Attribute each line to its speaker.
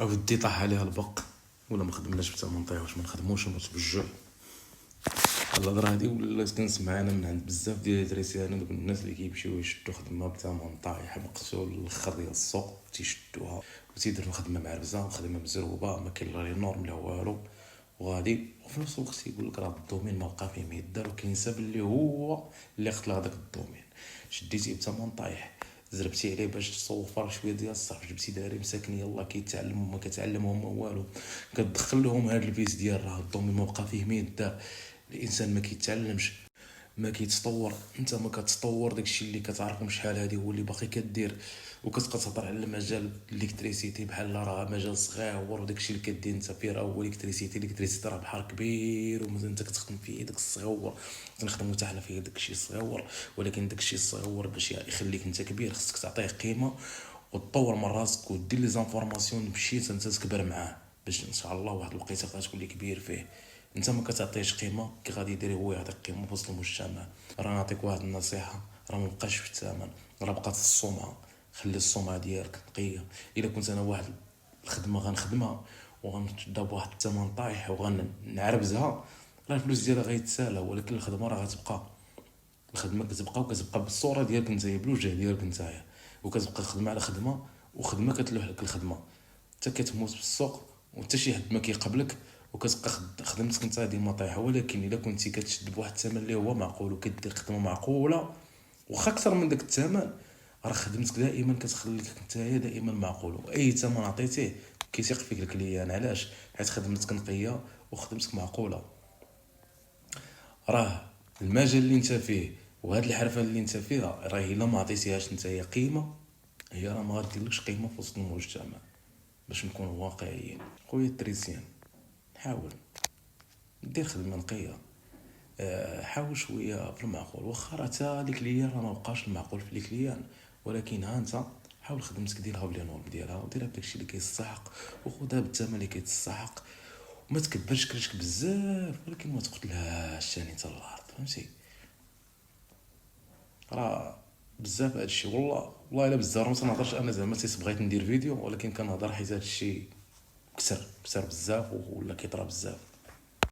Speaker 1: اودي طاح عليها البق ولا ما خدمناش بثمن واش ما نخدموش ونتبجعوا. الهضره هادي ولات كنسمع انا من عند بزاف ديال الدراري، انا دوك الناس اللي كيمشيو يشدوا خدمه بثمن طايح مقتول الاخر ديال السوق تيشدوها وتيديروا خدمه معربزه وخدمه مزروبه ما كاين لا لي نورم لا والو، وغادي وفي نفس الوقت يقول لك راه الدومين ما بقى فيه ما يدار، وكينسى باللي هو اللي قتل هذاك الدومين. شديتيه بثمن طايح، زربتي عليه باش تصوفر شويه ديال الصرف، جبتي داري مساكن يلاه كيتعلموا ما كتعلمهم والو، كتدخل لهم هاد الفيس ديال راه الدومين ما بقى فيه ما يدار. الانسان ما كيتعلمش ما كيتطور، انت ما كتطور داكشي اللي كتعرفو شحال هادي هو اللي باقي كدير. وكتبقى تهضر على مجال الالكتريسيتي بحال راه مجال صغير، وداكشي اللي كدير انت فيه راه هو الالكتريسيتي راه بحر كبير ومازال انت كتخدم فيه داك الصغيور. كنخدمو حتى حنا فيه داكشي الصغيور، ولكن داكشي الصغيور باش يخليك انت كبير خصك تعطيه قيمه وتطور من راسك ودير لي زانفورماسيون مشيت انت تكبر معاه، باش ان شاء الله واحد الوقيته غتولي كبير فيه. انت ما كتعطيش قيمه كي غادي يدير هو يعطيك قيمه في وسط المجتمع. راه نعطيك واحد النصيحه، راه ما بقاش في الثمن، راه بقات في السمعه. خلي السمعه ديالك نقيه. الا كنت انا واحد الخدمه غنخدمها وغنشدها بواحد الثمن طايح وغنعربزها، راه الفلوس ديالها غيتسالى، ولكن الخدمه راه غتبقى. الخدمه كتبقى وكتبقى بالصوره ديالك نتايا بالوجه ديالك نتايا، وكتبقى خدمه على خدمه وخدمه كتلوح لك الخدمه حتى كتموت في السوق وحتى شي حد ما كيقبلك، وكتبقى خدمتك نتا ديما طايحه. ولكن الا كنتي كتشد بواحد الثمن اللي هو معقول وكدير خدمه معقوله واخا اكثر من داك الثمن، راه خدمتك دائما كتخليك نتايا دائما معقول، واي ثمن عطيتيه كيثيق فيك الكليان. علاش؟ حيت خدمتك نقيه وخدمتك معقوله. راه المجال اللي انت فيه وهاد الحرفه اللي انت فيها راه الا ما عطيتيهاش نتايا قيمه، هي راه ما غاديرلكش قيمه في وسط المجتمع. باش نكون واقعيين خويا التريسيان، حاول دير خدمه نقيه، حاول شويه في المعقول. واخا راه تا لي كليان راه ما بقاش المعقول في لي كليان، ولكن ها انت حاول خدمتك ديرها بلي نورم ديالها وديرها بداكشي اللي كيستحق، وخذها بالثمن اللي كيتستحق. وما تكبرش كرشك بزاف، ولكن ما تقتلهاش ثاني حتى الارض، فهمتي؟ راه بزاف هادشي والله الا بزاف ما تنهضرش انا زعما بغيت ندير فيديو، ولكن كنهضر حيت هادشي كسر بزاف ولا كيطرا بزاف.